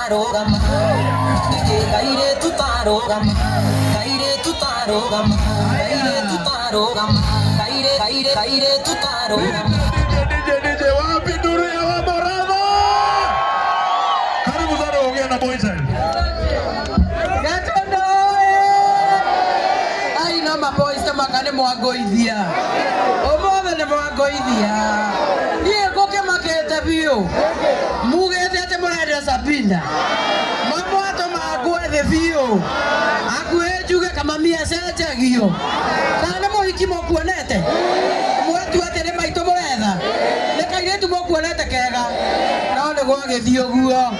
tutarogama kaire tutarogama kaire tutarogama kaire tutarogama DJ wapi duru ya waborava karibu sana ongea na boys ai no ma boys tamakane mwagoithia omothe ne mwagoithia nie goke makete bio mugete ate murenda Sabina mamo ato magwethe bio akuejuge kama mia sejagio kana mohiki mokuonete mwetu atere maito muretha ne kairetu mokuonete kega no ne gwagithio guo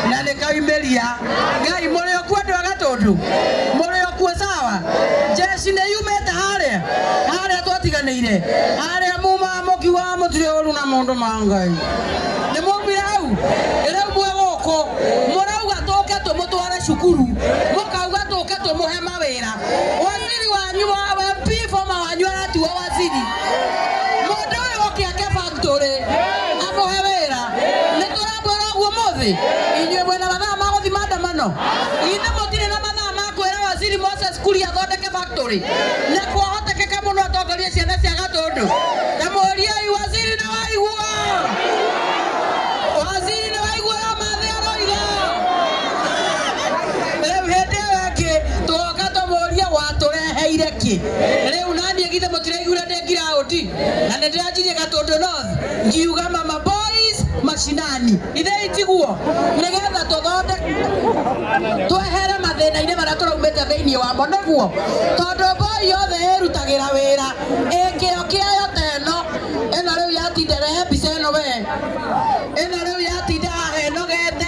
na ne kaimeria ngai muri okwendo agatundu muri okwo sawa jeshi ne yumete hare twatiganeire hare muma mokiwa mutire oru na mundu mangai ne mobirau era mwegoko murauga toke tumutware cukuru mukauga toke tumuhe mawira waziri wanyu wa MP former wanyu aratuo waziri mundu uyu okiake factory amuhe wira ni turambura guo muthi inywe mwena mathaa maguthi maandamano ine mutire na mathaa makwira waziri Moses Kuria athondeke factory na kwahotekeka muno atongoria ciana cia gatundu na muria waziri na waigua waziri na waigua mathe aroiga hende wake tuoka tumuria watureheire ki riu nani githe mutiraigura ndengira oti na ndirajirie gatundu north ngiuga mama boys mashinani ithe itiguo nigetha tuthonde twehere mathina-ini maria turaumite thiini wa mo niguo tondu boy yothe irutagira wira ikio kiayo teno ino riu yatinda rehe mbica ino we ino riu yatinda ahenogete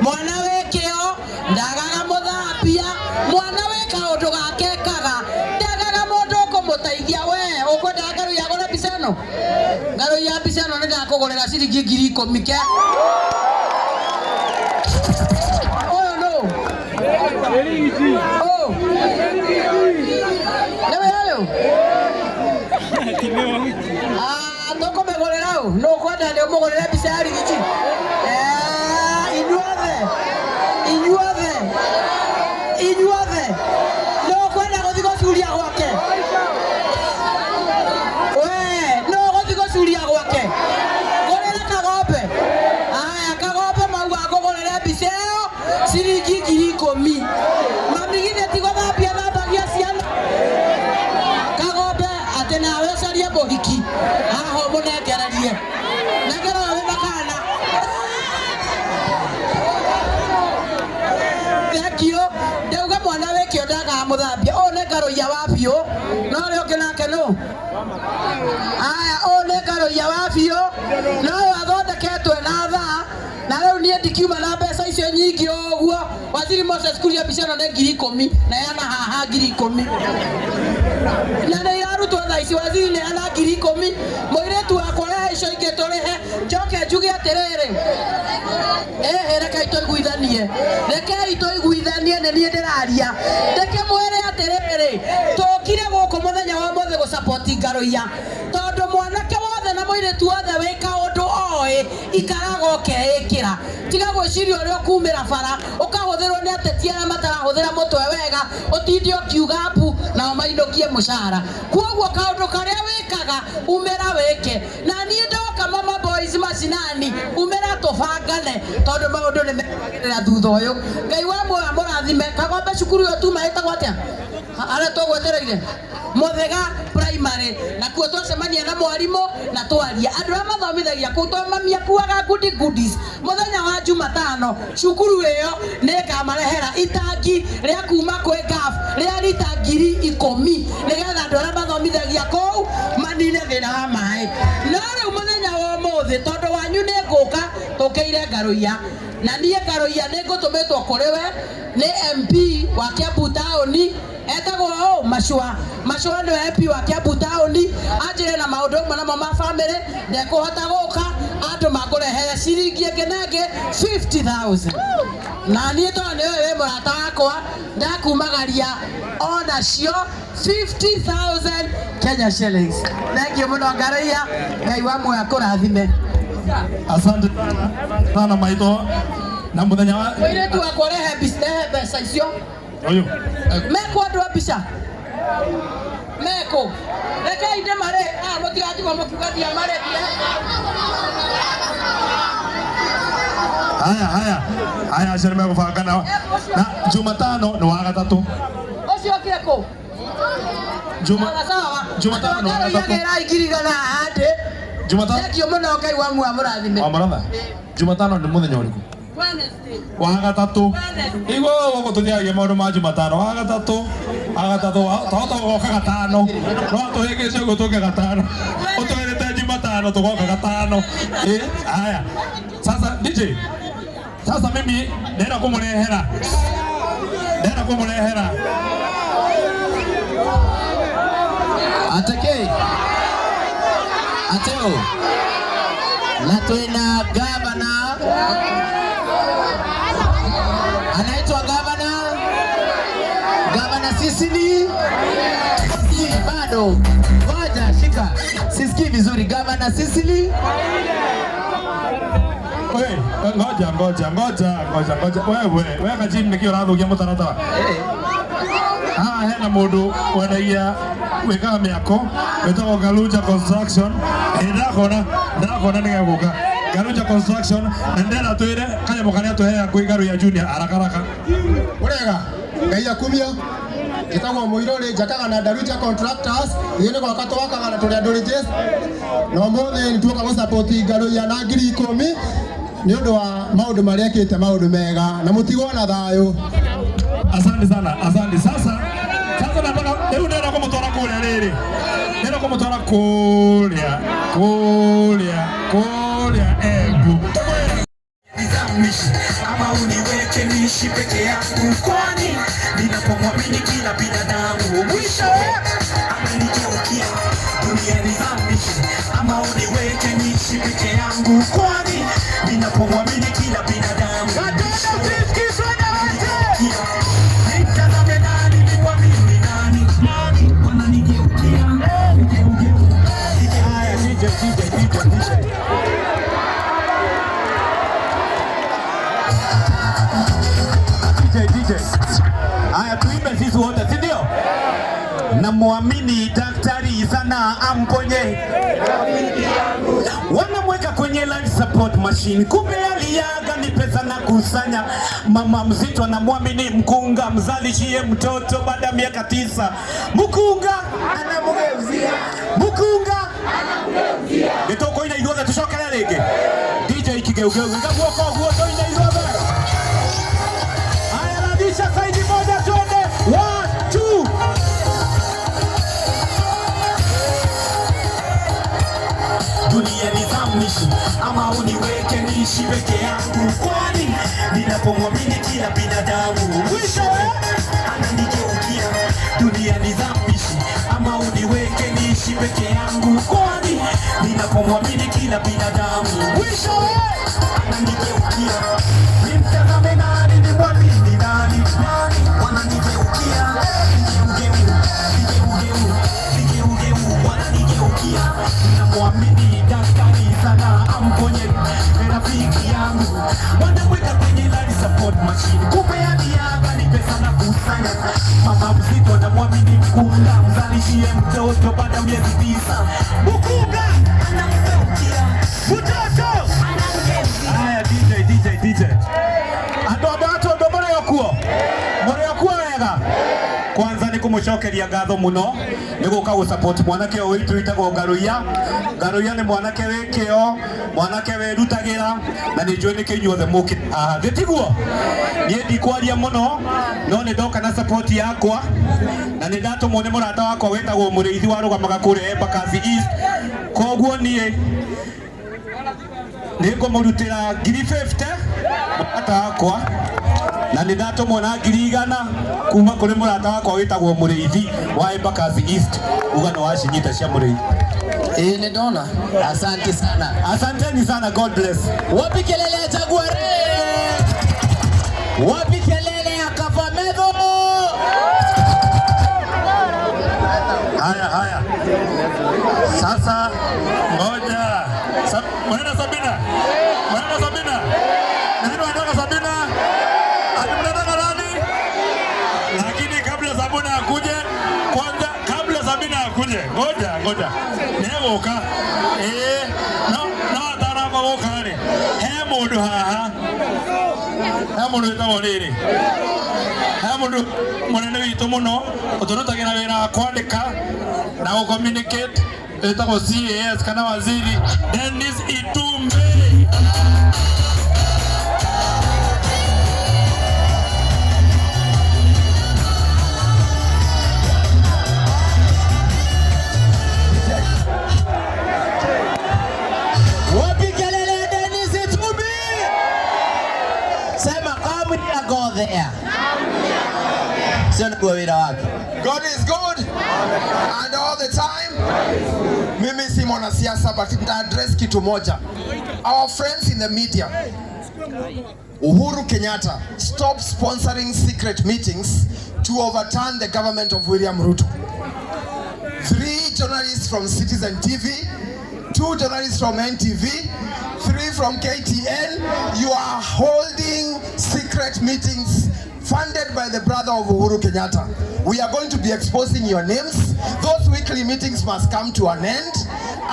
mwana wikio ndagaga muthambia mwana wika undu gake kaga ndagaga mundu ukumuteithia we ukwenda Ngaruiya agure mbica ino Ngaruiya mbica ino nindakugurira ciringi 10,000 ke oh toko megorera u no kwenda ndio mugorera mbica ya rigiti inyuothe no kwenda guthiko curia gwake we no guthiko curia gwake gorera kagombe aya kagombe mau agogorera mbica io ciringi 10,000 mamigithe tigothambia thambagia ciana kagombe ati nawe caria muhiki haho munengererie nengera we makana thekio ndauga mwana wikio ndaga muthambia o ne Ngaruiya wa bio no ri onge nake no aya o ne Ngaruiya wa bio no athondeketwe na thaa na riu nie ndikiuma na mbeca icio nyingi uguo waziri Moses Kuria mbica ino ne 10,000 na yana haha 10,000 na ne irarutwo thaa ici waziri ne yana 10,000 muiretu wakwa rehe icio ingi turihe njoke njuge atiriri reke ituiguithanie ni nie ndiraria reke mwere atiriri tukire guku muthenya wa mothe gu support Ngaruiya tondu mwanake wothe na muiretu wothe wika undu oi ikaraga ukeikira tiga gwiciria uri ukumira bara ukahuthirwo ni ateti aria matarahuthira mutwe wega utindi ukiuga apu na mainukie mucara kwoguo kaundu karia wikaga umira wike na nie ndoka mama boys mashinani umira tubangane tondu maundu ni megagirira thutha uyu ngai wa moya murathime kagombe cukuru yo tu maitagwo atia aria tugwetereire muthega primary na kuo twacemania na mwarimu na twaria andu a mathomithagia kuu twamamia kuaga goodies muthenya wa Jumatano cukuru iyo nikamarehera itangi ria kuma kwi gaf ria rita 10,000 nigetha andu aria mathomithagia kuu manine thina wa mai no riu muthenya wa umuthi tondu wanyu ni nguka tukeire Ngaruiya na nie Ngaruiya ni ngutumitwo kuri we ni MP wa Kiambu taoni etagwo mashua ndo MP wa Kiambu taoni ajire na maundu manamo ma family ndekuhota guka andu makurehere ciringi ngenenge 50,000 na nie to ni wewe murata wakwa ndakumagaria ona cio 50,000 Kenya shillings. Thank you muno Ngaruiya, ngai wa moya kurathime. Asante sana maito Na muthenya wa Wire tu akorehe pesa icio. Oyo. Meko andu mbica. Meko. Reke inde mare. Mutigati kwa mukigatia mare. Haya shereme kufanga na Jumatano ni wa gatatu. Ocio keko. Jumatano ni wa gatatu. Ngera ikirigana ande. Jumatano. Sekio muno Ngai wa mu amurathime. Amaratha. Jumatano ni muthenya uriku? Wednesday. Wa gatatu. Igo goko tuthiagia maundu ma Jumatano. Wa gatatu. Tota goka gatano. No tuhigite ugo tuke gatano. Utwirite Jumatano tugoka gatano. Haya. Sasa DJ. Sasa mimi nenda kumurehera. Atake. Ateo. Na tuina gavana. Anaitwa Gavana Sisili. Bado. Ngoja shika. Sisikii vizuri Gavana Sisili. Wewe, ngoja. Wewe kajini nikio rathugia mutaratara. Hena mundu wendagia wikaga miako wetagwo Ngaruiya construction. Ndakona nigeguka Ngaruiya construction na ndera twire kanyamo karia tuhea kwi Ngaruiya junior arakaraka. Urega ngai akumia gitagwo muirori njakaga na Ngaruiya contractors yene kwa kato wakaga na turia ndurijes no mothe ni tuka go support Ngaruiya na 10,000 ni undu wa maundu maria ekite maundu mega na mutigwo na thayo. Asante sana. Sasa nataka leo nenda kumutwara kuria riri. Nenda kumutwara kuria Embu. Ama uniweke niishi peke yangu, kwani ninapomwamini kila binadamu mwisho amenigeukia. Dunia nizamishe, ama uniweke niishi peke yangu, kwani ninapomwamini kila binadamu mwisho amenigeukia. Nitazame nani, nimwamini nani, wananigeukia. Haya DJ. Haya tuimbe sisi wote, si ndio? Na muamini daktari sana amponye. Wanamweka kwenye life support machine. Kumbe aliaga ni pesa na kusanya. Mama mzito anamwamini mkunga mzalishie mtoto baada ya miaka 9. Mkunga anamugeuzia. Nitoko ina igoza tushokana lege. DJ kigeugeu ngaguoko guoto ina igoza. Haya radisha saidi moja twende. 1 2. Dunia nizamishe, ama uniweke niishi peke yangu, kwani ninapomwamini kila binadamu mwisho ananigeukia. Dunia nizamishe, ama uniweke niishi peke yangu, kwani ninapomwamini kila binadamu mwisho ananigeukia. Nimtazame nani, nimwamini nani, wananigeukia. Vigeu, wananigeukia. Ninamwamini daktari sana amponye rafiki yangu. Wanamweka kwenye life support machine. Kumbe aliaga ni pesa na kusanya. Mama mzito anamwamini mkunga mzalishie mtoto baada ya miezi 9. Mkunga anamgeukia. Mtoto anamgeukia. Haya DJ. Adobato ndomore yokuo wega. Kwanza ni kumucokeria ngatho muno niguka gu support mwanake witu witagwo Ngaruiya ni mwanake wikio, mwanake werutagira na ni njui ni kinyuothe muki gitiguo. Nie ndikwaria muno no ni ndoka na support yakwa na ni ndatumwo ni murata wakwa witagwo muriithi wa rugamaga kure Embakasi East. Koguo nie nikumurutira 50 murata wakwa na ni ndatumwo na 100 kuma kuri murata wakwa witagwo muriithi wa Embakasi East. Ugano wa shinyita cia muriithi. Ni dona. Asante sana. Asanteni sana, God bless. Wapi kelele ya Jaguare? Wapi kelele ya Kafamedho? Haya. Sasa ngoja. Mwana Sabina. Nani anataka Sabina? ngoja negoka no ataramba goka ri he mundu haha he mundu witagwo riri he mundu munene witu muno uturutagira wira wa kwandika na go communicate witagwo CAS kana waziri Dennis Itumbe. God is good and all the time. Mimi si mwanasiasa but nita address kitu moja. Our friends in the media, Uhuru Kenyatta, stop sponsoring secret meetings to overturn the government of William Ruto. 3 journalists from Citizen TV, 2 journalists from NTV, 3 from KTN. You are holding secret meetings funded by the brother of Uhuru Kenyatta. We are going to be exposing your names. Those weekly meetings must come to an end,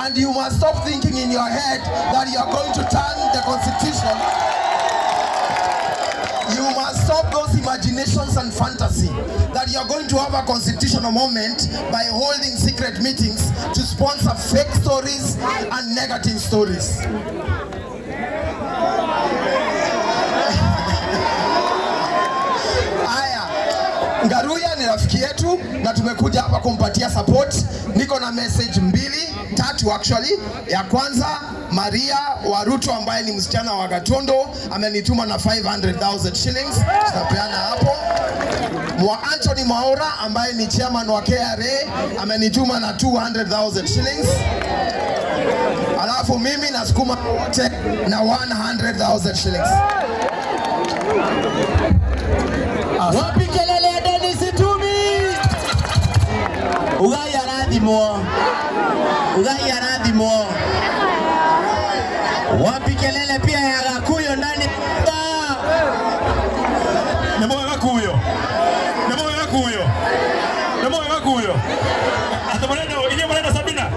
and you must stop thinking in your head that you are going to turn the constitution. You must stop those imaginations and fantasy that you are going to have a constitutional moment by holding secret meetings to sponsor fake stories and negative stories. Ngaruiya ni rafiki yetu na tumekuja hapa kumpatia support. Niko na message 2-3 actually. Ya kwanza, Maria wa Ruto ambaye ni msichana wa Gatondo amenituma na 500,000 shillings. Tutapeana hapo. Anthony Maura ambaye ni chairman wa KRA amenituma na 200,000 shillings. Alafu mimi nasukuma wote na 100,000 shillings. Wapi kelele ya Dennis Itumbe? Ugaya radhimo. Wapi kelele pia ya Gakuyo ndani? Nemo Gakuyo. Hata mwanenda Sabina.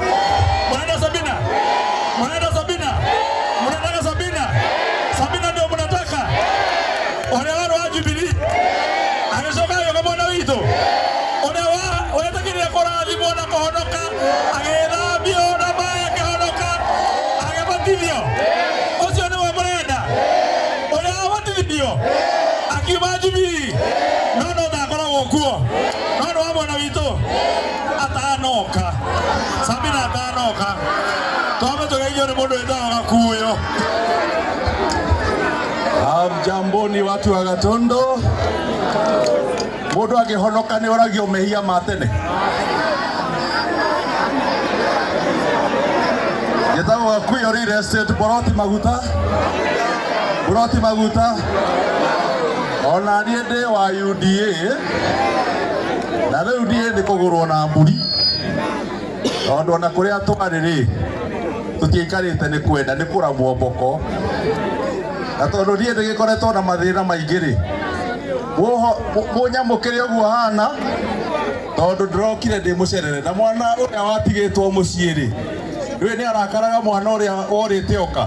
Sabina ndio mnataka. Wale wa Jubilee. Amesoka yoga mwana wito. Unatakiri korathi mwana kuhonoka. Agethambio na maĩ akahonoka. Agabatithio. Ucio ni we murenda. Uria abatithio. Akiuma Jubilee. No ndakoragwo kuo. No wa mwana wito. Atanoka. Sabina atanoka. Twambe tugeithio ni mundu witagwo Gakuyo. Jamboni watu wa Gatondo. Mundu akihonoka ni oragio mehia matene. Getago Gakuyo real estate boroti maguta. Ona niende wa UDA. Na riu ndiende kugurwo na mburi. Tondu ona kuria twariri tutiikarite ni kwenda ni kuramwo mboko. Na tondu ndiye ndikoretwo na mathina maingi ri munyamukire uguo hana tondu ndirokire ndi mucerere na mwana uria watigitwo mucii ri riu ni arakaraga mwana uria worite oka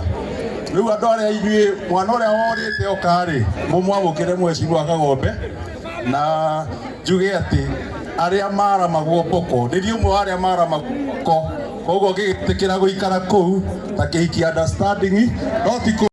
riu andu aria inyui mwana uria worite oka ri mumwamukire mweciru Kagombe na njuge ati aria maramagwo mboko ndi umwe aria maramagwo koguo ngigitikira guikara kuu ta kihiki understanding no ti